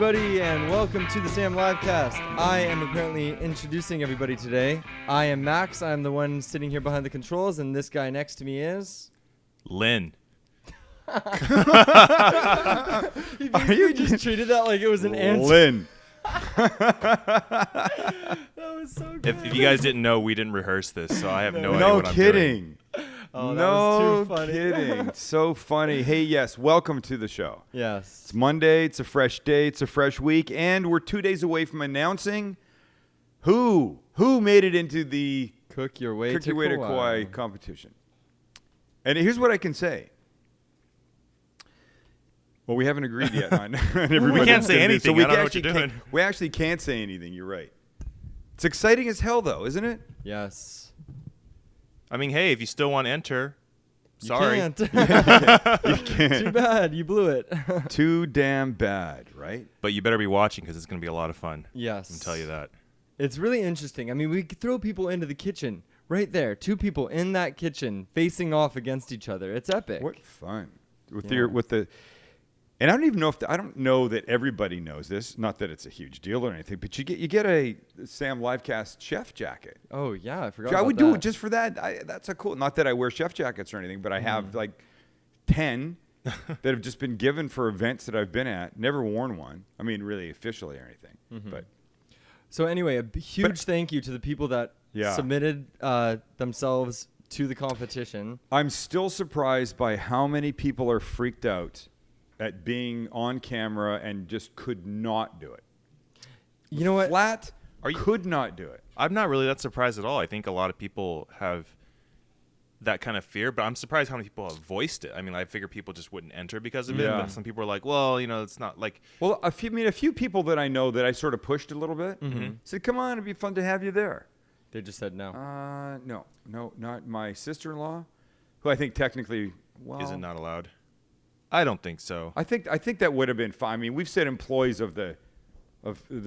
everybody, and welcome to the Sam Livecast. I am apparently introducing everybody today. I am Max. I'm the one sitting here behind the controls, and this guy next to me is... Lynn. You just treated that like it was an answer. Lynn. That was so good. If you guys didn't know, we didn't rehearse this, so I have no idea No what I'm doing. kidding. Oh, that No was too funny. kidding. So funny. Hey, yes, welcome to the show. Yes. It's Monday. It's a fresh day. It's a fresh week. And we're 2 days away from announcing who made it into the Cook your way Cook to Your Way to Kauai competition. And here's what I can say. Well, we haven't agreed yet on everybody. We can't say anything. So we I don't know what actually you're doing. We actually can't say anything. You're right. It's exciting as hell, though, isn't it? Yes. I mean, hey, if you still want to enter, You sorry. can't. You can't. Too bad. You blew it. Too damn bad, right? But you better be watching because it's going to be a lot of fun. Yes. I can tell you that. It's really interesting. I mean, we could throw people into the kitchen right there. Two people in that kitchen facing off against each other. It's epic. What fun with Yeah. and I don't even know I don't know that everybody knows this. Not that it's a huge deal or anything, but you get a Sam Livecast chef jacket. Oh, yeah. I forgot I about would that. do it just for that. That's a cool. Not that I wear chef jackets or anything, but I have like 10 that have just been given for events that I've been at. Never worn one. I mean, really officially or anything. But So anyway, a huge thank you to the people that Yeah. submitted themselves to the competition. I'm still surprised by how many people are freaked out at being on camera and just could not do it. You know what? Flat Are you- could not do it. I'm not really that surprised at all. I think a lot of people have that kind of fear, but I'm surprised how many people have voiced it. I mean, I figure people just wouldn't enter because of it, Yeah. but some people are like, well, it's not like... Well, a few people that I know that I sort of pushed a little bit said, "Come on, it'd be fun to have you there." They just said no. No, not my sister-in-law, who I think technically, Is it not allowed? I don't think so. I think that would have been fine. I mean, we've said employees of the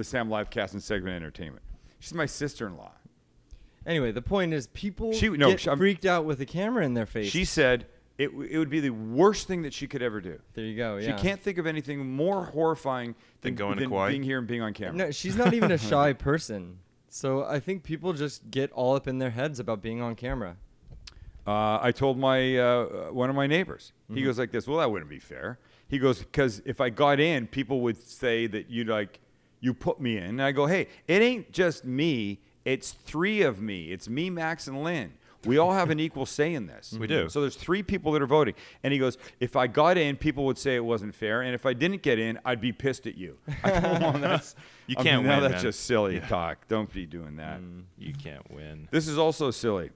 Sam Livecast and Segment Entertainment. She's my sister-in-law. Anyway, the point is people No, get freaked out with a camera in their face. She said it would be the worst thing that she could ever do. There you go. She Yeah. can't think of anything more horrifying Than going to Kauai? being here and being on camera. No, she's not even a shy person. So I think people just get all up in their heads about being on camera. I told my one of my neighbors. He goes like this. Well, that wouldn't be fair. He goes, because if I got in, people would say that you put me in. And I go, hey, it ain't just me. It's three of me. It's me, Max, and Lynn. We all have an equal say in this. We do. So there's three people that are voting. And he goes, if I got in, people would say it wasn't fair. And if I didn't get in, I'd be pissed at you. I go, well, that's, You I can't mean, now win, that's man. just silly talk. Don't be doing that. You can't win. This is also silly.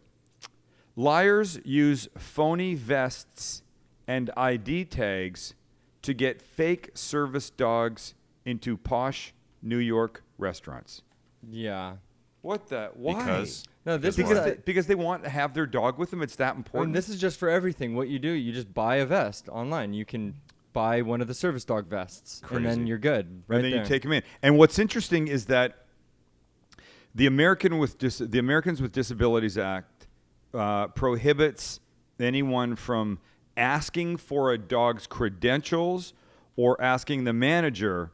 Liars use phony vests and ID tags to get fake service dogs into posh New York restaurants. Yeah. What the? Why? Because No, this is Because they want to have their dog with them. It's that I important. mean, this is just for everything. What you do, you just buy a vest online. You can buy one of the service dog vests, and then Crazy. you're good. Right and then there. you take them in. And what's interesting is that the Americans with Disabilities Act prohibits anyone from asking for a dog's credentials or asking the manager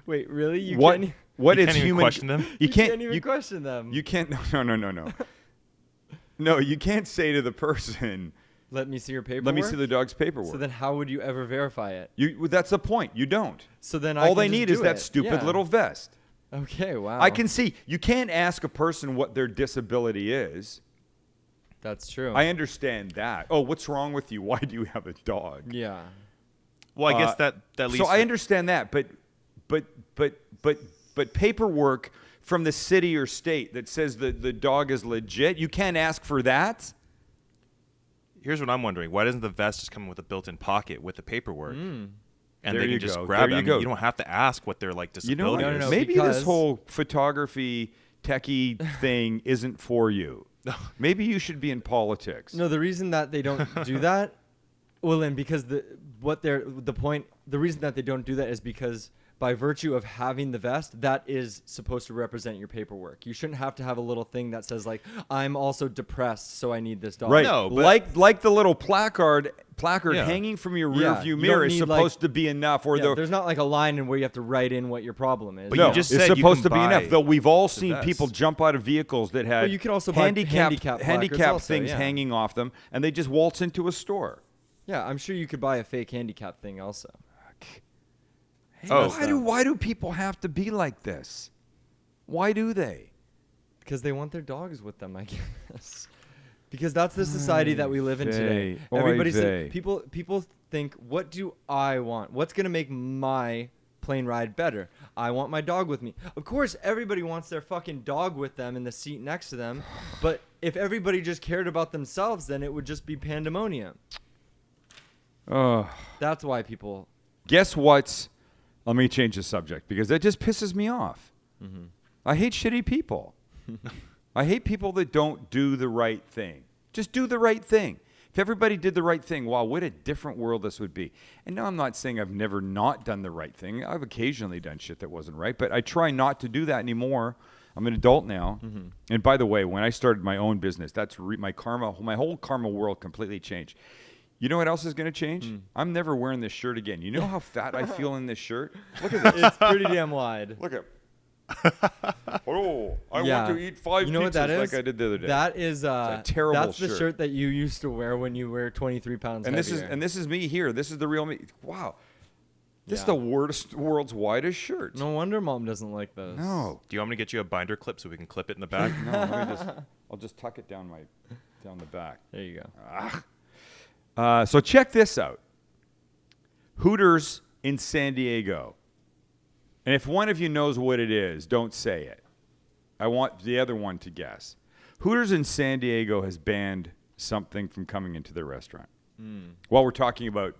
Wait, really? You what can't, You it's can't even human. question them? You can't even you, question them. you can't. No. No, you can't say to the person, Let me see your paperwork. "Let me see the dog's paperwork." So then, how would you ever verify it? That's the point. You don't. So then, All they need is that stupid Yeah. little vest. Okay, wow. I can see. You can't ask a person what their disability is. That's true. I understand that. Oh, what's wrong with you? Why do you have a dog? yeah. Well, I guess that leads So I to- understand that, but paperwork from the city or state that says the dog is legit, you can't ask for that? Here's what I'm wondering. Why doesn't the vest just come with a built-in pocket with the paperwork? And There they you can just go. grab There it. you go. You don't have to ask what their like You know disability what? No, is. Maybe because- this whole photography techie thing isn't for you. Maybe you should be in politics. No, the reason that they don't do that, well, and because the reason that they don't do that is because by virtue of having the vest, that is supposed to represent your paperwork. You shouldn't have to have a little thing that says like, I'm also depressed, so I need this dog. Right. No, but- like the little placard Yeah. hanging from your Yeah, rear view you mirror don't is need, supposed to be enough. Or Yeah, there's not like a line in where you have to write in what your problem is. But no, you just it's said you supposed can to be enough. buy Though we've all the seen vest. people jump out of vehicles that had Well, you can also buy handicap placards also, things yeah. hanging off them, and they just waltz into a store. Yeah, I'm sure you could buy a fake handicap thing also. Oh. Why do people have to be like this? Why do they? Because they want their dogs with them, I guess. Because that's the society that we live in today. Oy Everybody vey. people think, what do I want? What's gonna make my plane ride better? I want my dog with me. Of course, everybody wants their fucking dog with them in the seat next to them. But if everybody just cared about themselves, then it would just be pandemonium. That's why people. Guess what's? Let me change the subject because that just pisses me off. Mm-hmm. I hate shitty people. I hate people that don't do the right thing. Just do the right thing. If everybody did the right thing, wow, what a different world this would be. And no, I'm not saying I've never not done the right thing. I've occasionally done shit that wasn't right, but I try not to do that anymore. I'm an adult now. Mm-hmm. And by the way, when I started my own business, that's my whole karma world completely changed. You know what else is going to change? I'm never wearing this shirt again. You know how fat I feel in this shirt? Look at this. It's pretty damn wide. Look at I Yeah. want to eat 5 You know what that pizzas is? like I did the other day. That is a terrible That's the shirt. shirt that you used to wear when you were 23 pounds and heavier. this is me here. This is the real me. Wow. This is Yeah. the world's widest shirt. No wonder Mom doesn't like those. No. Do you want me to get you a binder clip so we can clip it in the back? No, I'll just tuck it down the back. There you go. So check this out. Hooters in San Diego. And if one of you knows what it is, don't say it. I want the other one to guess. Hooters in San Diego has banned something from coming into their restaurant. While we're talking about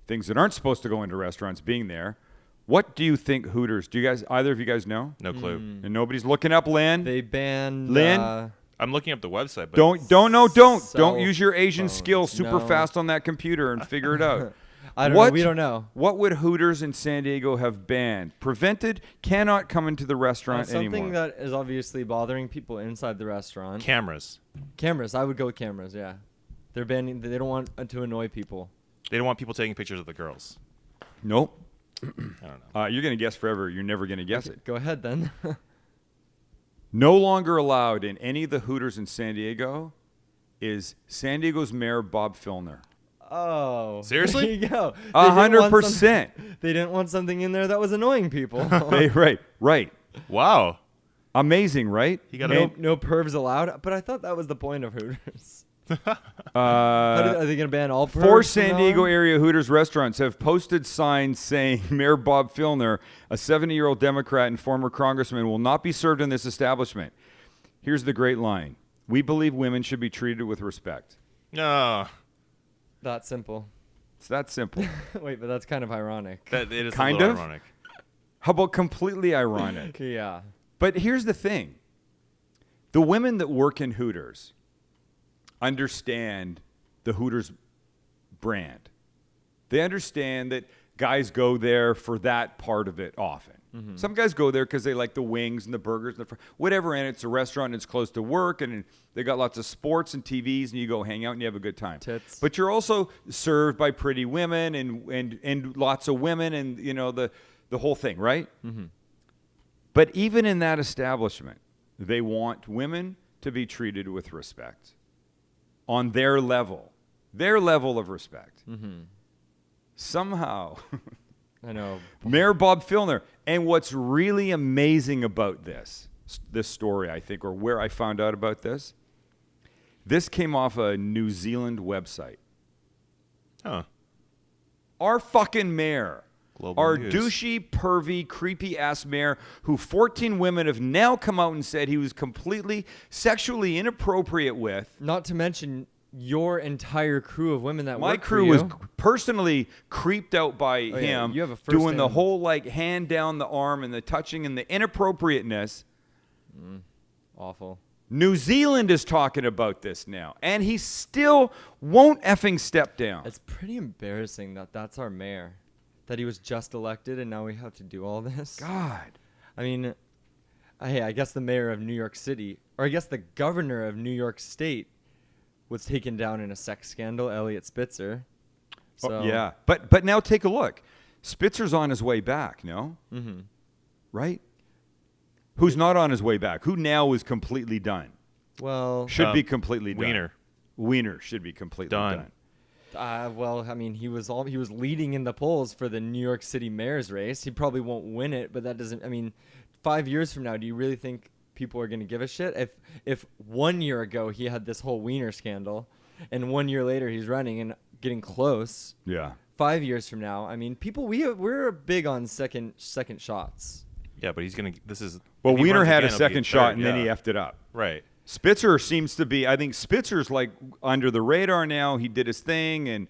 things that aren't supposed to go into restaurants being there, what do you think Hooters, either of you guys know? No clue. And nobody's looking up, Lynn? They banned Lynn? I'm looking up the website, but Don't Cell use your Asian phones. skills super No. fast on that computer and figure it out. I don't know. We don't know. What would Hooters in San Diego have banned? Prevented, cannot come into the restaurant Something anymore. that is obviously bothering people inside the restaurant. cameras. Cameras. I would go with cameras. Yeah, they're banning. They don't want to annoy people. They don't want people taking pictures of the girls. Nope. I don't know. You're going to guess forever. You're never going to guess it. Go ahead then. No longer allowed in any of the Hooters in San Diego is San Diego's mayor, Bob Filner. Oh, Seriously? There you go. 100%. They didn't want something in there that was annoying people. Right. Wow. Amazing, right? He got no pervs allowed. But I thought that was the point of Hooters. Are Are they going to ban all pervs? 4 from San now Diego on? area Hooters restaurants have posted signs saying Mayor Bob Filner, a 70-year-old Democrat and former congressman, will not be served in this establishment. Here's the great line. We believe women should be treated with respect. No. That simple. It's that simple. Wait, but that's kind of ironic. That it is Kind a little of? ironic. How about completely ironic? Yeah. But here's the thing. The women that work in Hooters understand the Hooters brand. They understand that guys go there for that part of it often. Mm-hmm. Some guys go there because they like the wings and the burgers and whatever, and it's a restaurant and it's close to work and they got lots of sports and TVs and you go hang out and you have a good time. Tits. But you're also served by pretty women and lots of women and the whole thing, right? Mm-hmm. But even in that establishment, they want women to be treated with respect on their level of respect. Mm-hmm. Somehow, I know. Mayor Bob Filner. And what's really amazing about this story, I think, or where I found out about this came off a New Zealand website. Huh. Our fucking mayor. Global Our news. douchey, pervy, creepy-ass mayor who 14 women have now come out and said he was completely sexually inappropriate with. Not to mention your entire crew of women that My work crew for was you. personally creeped out by yeah, him you have a doing the first-hand- whole hand down the arm and the touching and the inappropriateness. Awful. New Zealand is talking about this now, and he still won't effing step down. It's pretty embarrassing that that's our mayor. that he was just elected and now we have to do all this. God. I mean, hey, I guess the mayor of New York City, or I guess the governor of New York State, was taken down in a sex scandal, Elliot Spitzer. So, Oh, yeah. But now take a look. Spitzer's on his way back, no? Mm-hmm. Right? Who's not on his way back? Who now is completely done? Well, Should be completely done. Wiener. Wiener should be completely Done. well, I mean, he was leading in the polls for the New York City mayor's race. He probably won't win it, but that doesn't. I mean, 5 years from now, do you really think people are going to give a shit? If 1 year ago he had this whole Wiener scandal, and 1 year later he's running and getting close. Yeah. 5 years from now, I mean, people we're big on second shots. Yeah, but he's gonna. This is. Well, if he Wiener runs had again, a it'll be second shot, third, and then he yeah. effed it up. Right. Spitzer seems to be. I think Spitzer's like under the radar now. He did his thing,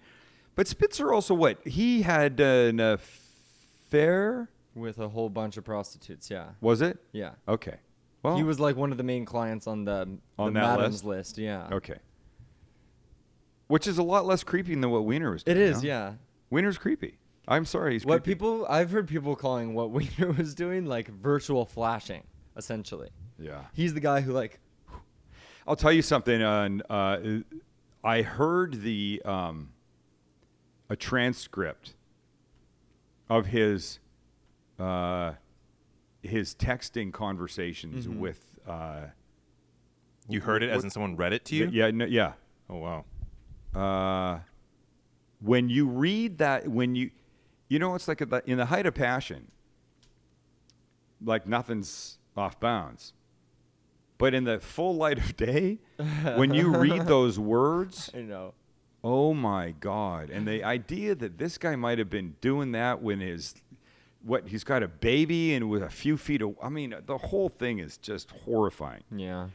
but Spitzer also what? He had an affair. With a whole bunch of prostitutes, yeah. Was it? Yeah. Okay. Well, He was like one of the main clients on the On that Madams list, yeah. okay. Which is a lot less creepy than what Wiener was doing. It is, no? yeah. Wiener's creepy. I'm sorry, he's What creepy. I've heard people calling what Wiener was doing like virtual flashing, essentially. Yeah. He's the guy who like, I'll tell you something. I heard a transcript of his texting conversations with. You heard it as in someone read it to you. Yeah. No, yeah. Oh wow. When you read that, it's like in the height of passion, like nothing's off bounds. But in the full light of day, when you read those words, I know. oh my God. And the idea that this guy might have been doing that when he's got a baby and with a few feet of, I mean, the whole thing is just horrifying. Yeah.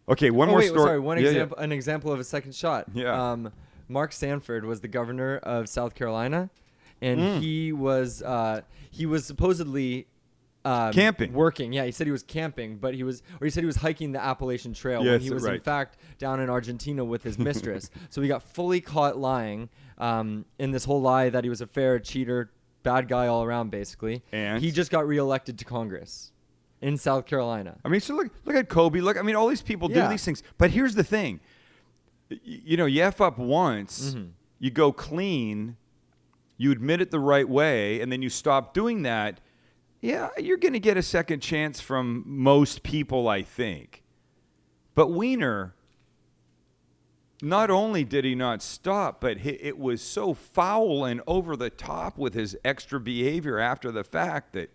Okay, one more wait, story. sorry, Yeah, example, an example of a second shot. Yeah. Mark Sanford was the governor of South Carolina, and he was supposedly Camping. working. Yeah, he said he was camping, but he said he was hiking the Appalachian Trail when Yes, he was in right. fact down in Argentina with his mistress. So he got fully caught lying in this whole lie that he was a fair cheater, bad guy all around, basically. And? He just got reelected to Congress in South Carolina. I mean, so look at Kobe. Look, I mean, all these people do Yeah. these things. But here's the thing. You F up once, you go clean, you admit it the right way, and then you stop doing that. Yeah, you're going to get a second chance from most people, I think. But Wiener, not only did he not stop, but it was so foul and over the top with his extra behavior after the fact that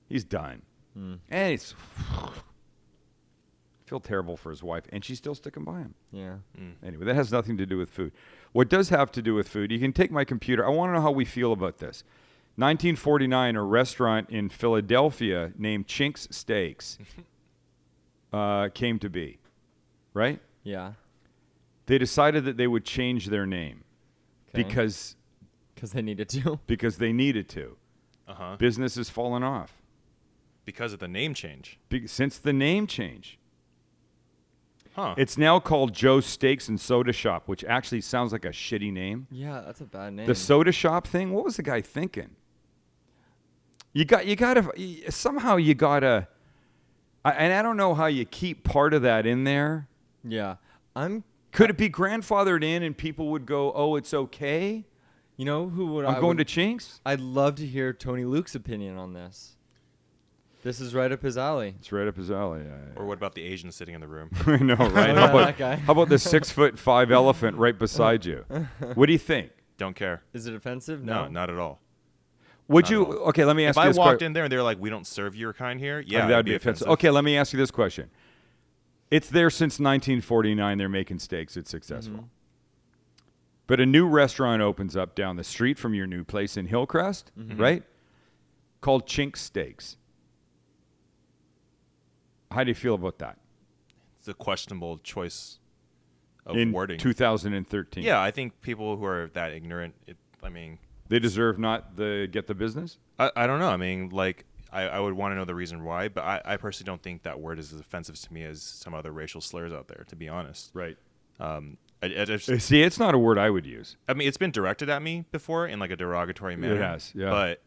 he's done. And it's I feel terrible for his wife, and she's still sticking by him. Yeah. Anyway, that has nothing to do with food. What does have to do with food, you can take my computer. I want to know how we feel about this. 1949, a restaurant in Philadelphia named Chink's Steaks came to be, right? Yeah. They decided that they would change their name Okay. because they needed to. they needed to. Uh-huh. Business has fallen off Because of the name change. since the name change. Huh. It's now called Joe's Steaks and Soda Shop, which actually sounds like a shitty name. Yeah, that's a bad name. The soda shop thing, what was the guy thinking? You gotta somehow you gotta, and I don't know how you keep part of that in there. Yeah. Could it be grandfathered in and people would go, oh, it's okay? You know who would I'm going to Chinks? I'd love to hear Tony Luke's opinion on this. This is right up his alley. It's right up his alley. Or what about the Asian sitting in the room? I know, right? Oh, how, yeah, about, that guy. how about the 6'5" elephant right beside you? What do you think? Don't care. Is it offensive? No, not at all. Would Not you? at all. Okay, let me ask If you I this walked que- in there and they were like, "We don't serve your kind here," yeah, that it'd would be offensive. Okay, let me ask you this question. It's there since 1949. They're making steaks. It's successful. But a new restaurant opens up down the street from your new place in Hillcrest, right? Called Chink's Steaks. How do you feel about that? It's a questionable choice of in wording. 2013. Yeah, I think people who are that ignorant. They deserve not to get the business? I don't know. I mean, like, I would want to know the reason why, but I personally don't think that word is as offensive to me as some other racial slurs out there, to be honest. Right. I just, See, it's not a word I would use. I mean, it's been directed at me before in like a derogatory manner. It has, yeah. But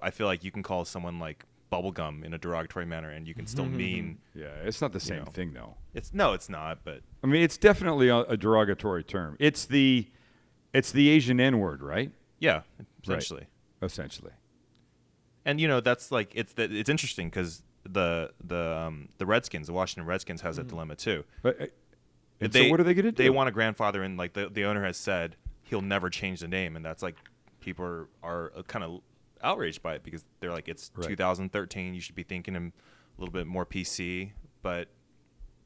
I feel like you can call someone like bubblegum in a derogatory manner, and you can still mean. Yeah, it's not the same thing though. It's not. But I mean, it's definitely a derogatory term. It's the Asian N word, right? yeah, essentially. Right. Essentially. And that's like it's interesting because the Redskins, the Washington Redskins, has that dilemma too. But so what are they going to do? They want a grandfather, and like the owner has said he'll never change the name, and that's like people are kind of outraged by it because they're like, it's 2013, you should be thinking him a little bit more PC, but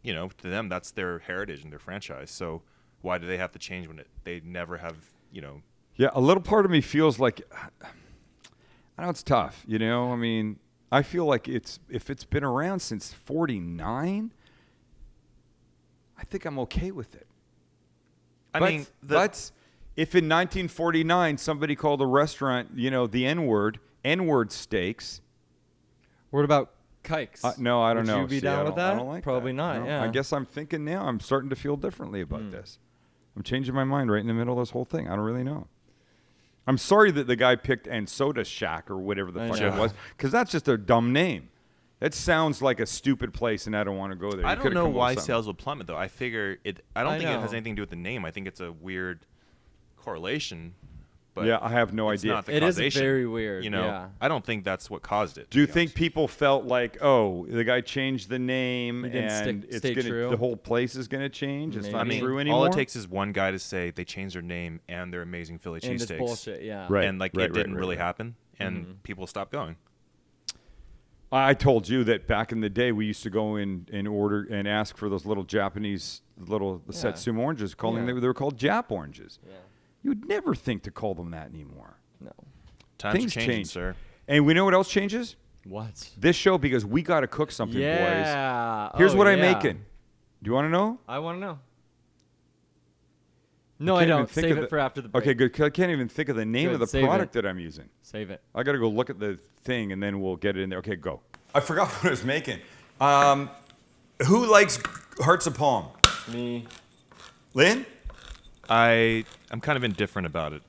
to them that's their heritage and their franchise. So why do they have to change when they never have? Yeah, a little part of me feels like I know it's tough. I mean, I feel like if it's been around since '49. I think I'm okay with it. But if in 1949 somebody called a restaurant, the N-word steaks. What about kikes? No, I don't know. Would you be down with that? I don't like Probably that. not. No, Yeah. I guess I'm thinking now. I'm starting to feel differently about this. I'm changing my mind right in the middle of this whole thing. I don't really know. I'm sorry that the guy picked And Soda Shack or whatever the fuck it was, because that's just a dumb name. That sounds like a stupid place, and I don't want to go there. I don't know why sales would plummet, though. I figure I don't think it has anything to do with the name. I think it's a weird correlation. But yeah, I have no idea. Not the it is causation. very weird. Yeah. I don't think that's what caused it. Do you think people felt like, oh, the guy changed the name and stay true. The whole place is going to change? It's not true anymore? All it takes is one guy to say they changed their name and their amazing Philly cheesesteaks. And it's bullshit, yeah. Right. And it didn't really happen, and people stopped going. I told you that back in the day we used to go in and order and ask for those little Japanese Satsuma oranges, they were called Jap oranges. Yeah. You would never think to call them that anymore. No. Times are changing, sir. And we know what else changes? What? This show, because we got to cook something, boys. Here's what I'm making. Do you want to know? I want to know. No, I don't. Save it for after the break. Okay, good. I can't even think of the name of the product that I'm using. Save it. I got to go look at the thing, and then we'll get it in there. Okay, go. I forgot what I was making. Who likes hearts of palm? Me. Lynn? I'm kind of indifferent about it.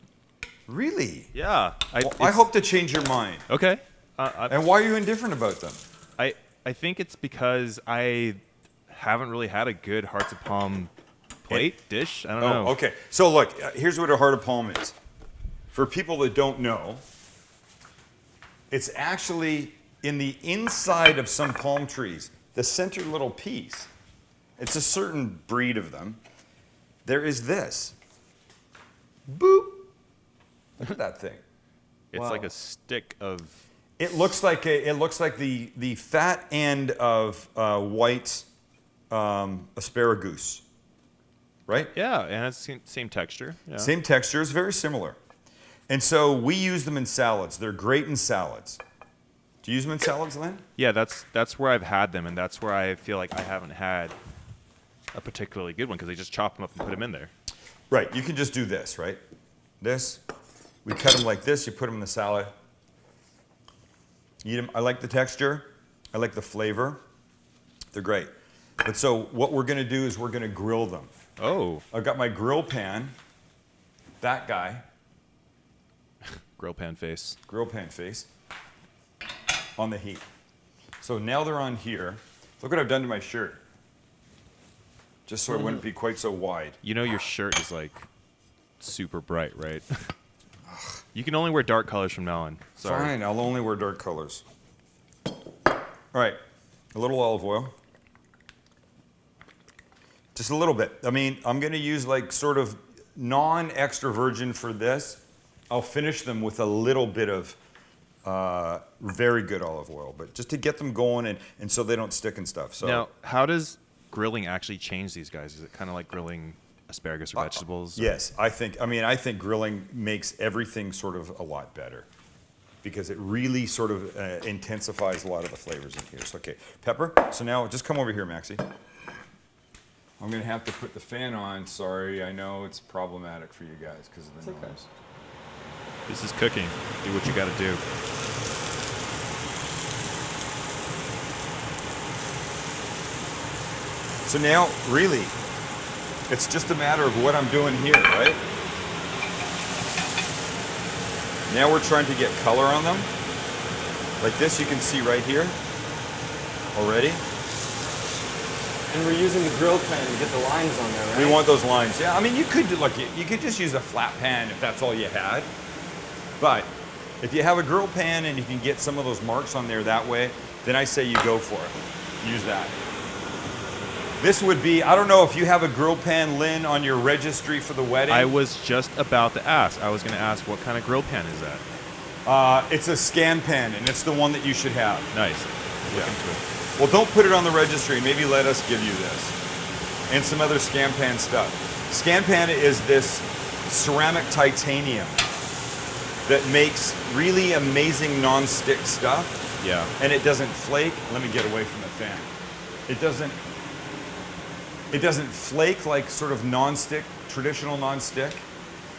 Really? Yeah. I hope to change your mind. Okay. And why are you indifferent about them? I think it's because I haven't really had a good hearts of palm dish. I don't know. Okay. So look, here's what a heart of palm is. For people that don't know, it's actually in the inside of some palm trees, the center little piece. It's a certain breed of them. There is this. Boop. Look at that thing. It's like a stick of. It looks like the fat end of white asparagus, right? Yeah, and it's same texture. Yeah. Same texture, is very similar. And so we use them in salads. They're great in salads. Do you use them in salads, Len? Yeah, that's where I've had them, and that's where I feel like I haven't had a particularly good one because they just chop them up and put them in there. Right. You can just do this, right? This. We cut them like this. You put them in the salad. Eat them. I like the texture. I like the flavor. They're great. But so what we're going to do is we're going to grill them. Oh. I've got my grill pan. That guy. Grill pan face. Grill pan face. On the heat. So now they're on here. Look what I've done to my shirt. Just so it wouldn't be quite so wide. You know your shirt is like super bright, right? You can only wear dark colors from now on. Sorry. Fine, I'll only wear dark colors. All right, a little olive oil. Just a little bit. I mean, I'm going to use like sort of non-extra virgin for this. I'll finish them with a little bit of very good olive oil, but just to get them going and so they don't stick and stuff. So now, how does grilling actually change these guys? Is it kind of like grilling asparagus or vegetables? Yes, I think grilling makes everything sort of a lot better because it really sort of intensifies a lot of the flavors in here. So, okay, pepper. So now just come over here, Maxie. I'm going to have to put the fan on. Sorry, I know it's problematic for you guys because of the noise. Okay. This is cooking. Do what you got to do. So now, really, It's just a matter of what I'm doing here, right? Now we're trying to get color on them. Like this, you can see right here already. And we're using the grill pan to get the lines on there, right? We want those lines. Yeah, I mean, you could look. You could just use a flat pan if that's all you had. But if you have a grill pan and you can get some of those marks on there that way, then I say you go for it. Use that. This would be, I don't know if you have a grill pan, Lynn, on your registry for the wedding. I was just about to ask. I was going to ask, what kind of grill pan is that? It's a scan pan, and it's the one that you should have. Nice. Yeah. Well, don't put it on the registry. Maybe let us give you this. And some other scan pan stuff. Scan pan is this ceramic titanium that makes really amazing non-stick stuff. Yeah. And it doesn't flake. Let me get away from the fan. It doesn't flake like sort of non-stick, traditional non-stick.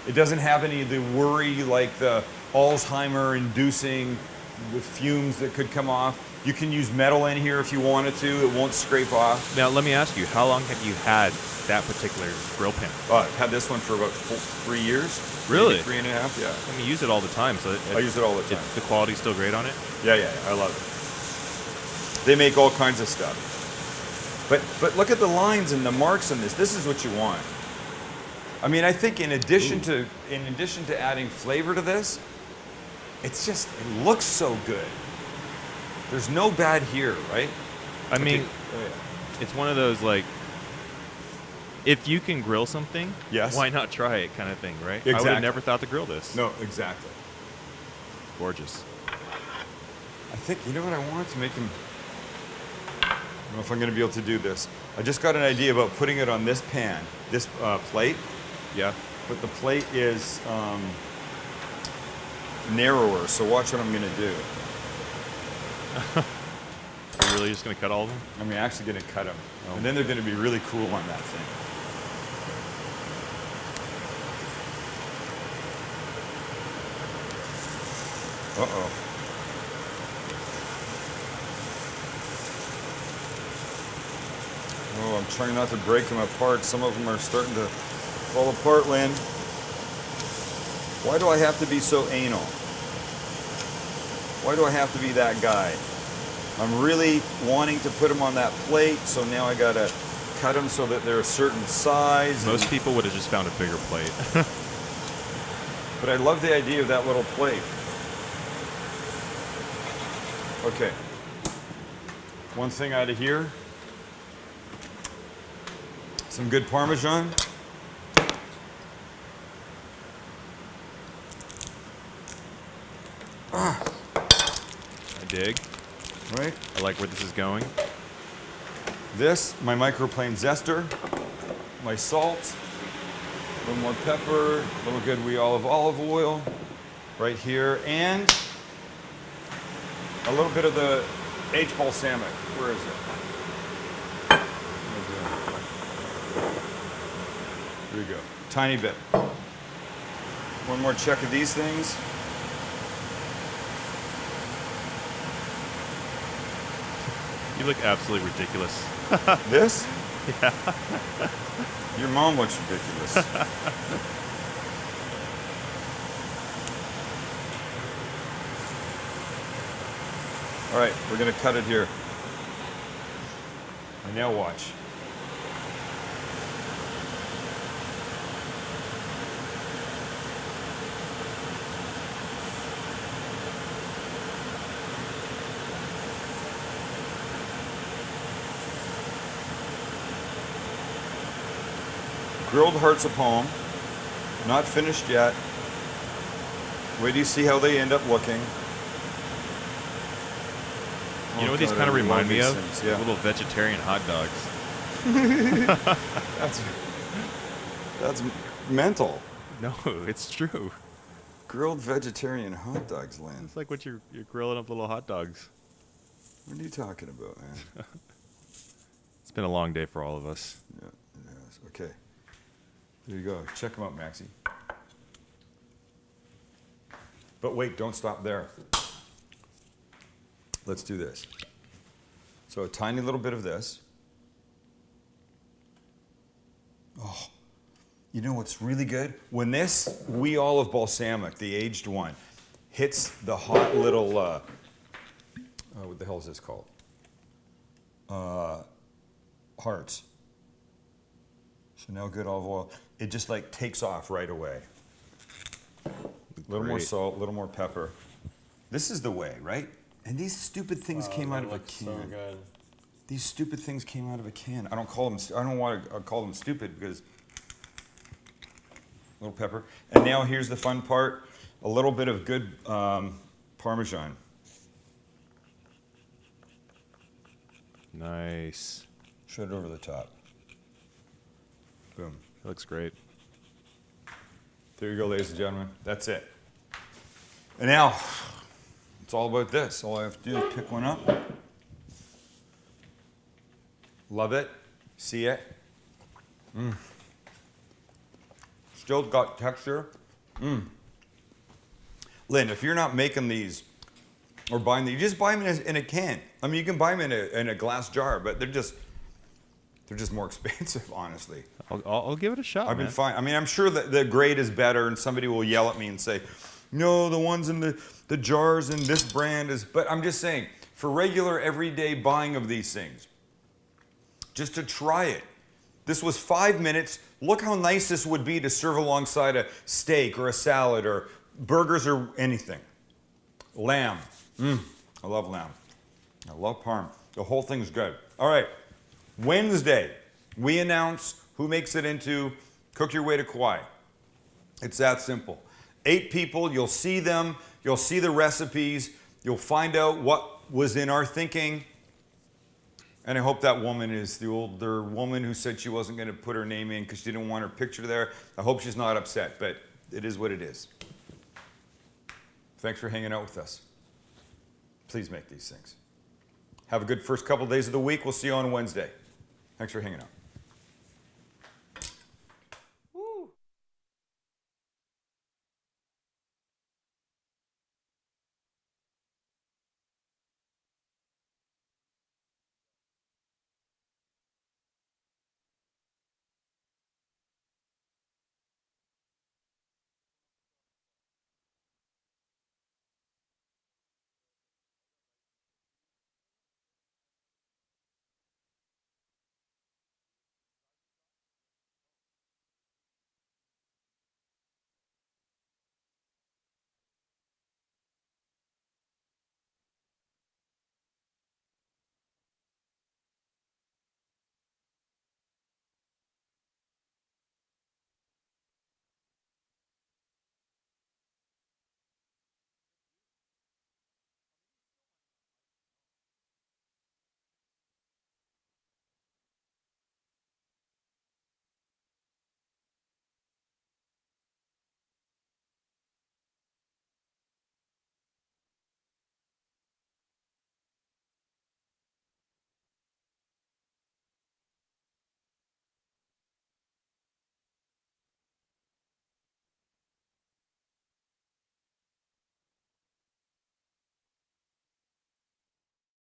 It doesn't have any of the worry like the Alzheimer inducing with fumes that could come off. You can use metal in here if you wanted to. It won't scrape off. Now, let me ask you, how long have you had that particular grill pan? I've had this one for about 3 years. Really? Maybe 3.5, yeah. I mean, you use it all the time, so I use it all the time. The quality's still great on it? Yeah, I love it. They make all kinds of stuff. But look at the lines and the marks on this. This is what you want. I mean, I think in addition to adding flavor to this, it looks so good. There's no bad here, right? I mean, it's one of those, like, if you can grill something, yes, why not try it kind of thing, right? Exactly. I would have never thought to grill this. No, exactly. Gorgeous. I think, you know what I want to make him... I don't know if I'm going to be able to do this. I just got an idea about putting it on this pan, this plate. Yeah. But the plate is narrower, so watch what I'm going to do. You're really just going to cut all of them? I'm actually going to cut them. Oh. And then they're going to be really cool on that thing. Uh-oh. Oh, I'm trying not to break them apart. Some of them are starting to fall apart, Lynn. Why do I have to be so anal? Why do I have to be that guy? I'm really wanting to put them on that plate, so now I gotta cut them so that they're a certain size. Most people would have just found a bigger plate. But I love the idea of that little plate. Okay. One thing out of here. Some good Parmesan. I dig. Right? I like where this is going. This, my microplane zester, my salt, a little more pepper, a little good wee olive oil right here, and a little bit of the aged balsamic. Where is it? Here we go. Tiny bit. One more check of these things. You look absolutely ridiculous. This? Yeah. Your mom looks ridiculous. All right, we're gonna cut it here. And now watch. Grilled hearts of palm, not finished yet. Wait till you see how they end up looking. You know what these kind of remind me of? Things, yeah. Little vegetarian hot dogs. That's mental. No, it's true. Grilled vegetarian hot dogs, Lynn. It's like what you're grilling up little hot dogs. What are you talking about, man? It's been a long day for all of us. Yeah, yes. Okay. There you go. Check them out, Maxie. But wait, don't stop there. Let's do this. So a tiny little bit of this. You know what's really good? When this wee olive balsamic, the aged one, hits the hot little, what the hell is this called? Hearts. So now good olive oil. It just like takes off right away. A little more salt, a little more pepper. This is the way, right? And these stupid things came out of a can. So good. These stupid things came out of a can. I don't want to call them stupid because a little pepper. And now here's the fun part. A little bit of good Parmesan. Nice. Shred it over the top. Boom. That looks great. There you go, ladies and gentlemen. That's it. And now, it's all about this. All I have to do is pick one up. Love it. See it. Still got texture. Lynn, if you're not making these or buying these, you just buy them in a can. I mean, you can buy them in a glass jar, but they're just more expensive, honestly. I'll give it a shot. I've been fine. I mean, I'm sure that the grade is better, and somebody will yell at me and say, no, the ones in the jars in this brand is. But I'm just saying, for regular, everyday buying of these things, just to try it. This was 5 minutes. Look how nice this would be to serve alongside a steak or a salad or burgers or anything. Lamb. I love lamb. I love parm. The whole thing's good. All right. Wednesday, we announce who makes it into Cook Your Way to Kauai. It's that simple. 8 people, you'll see them, you'll see the recipes, you'll find out what was in our thinking. And I hope that woman is the older woman who said she wasn't going to put her name in because she didn't want her picture there. I hope she's not upset, but it is what it is. Thanks for hanging out with us. Please make these things. Have a good first couple days of the week. We'll see you on Wednesday. Thanks for hanging out.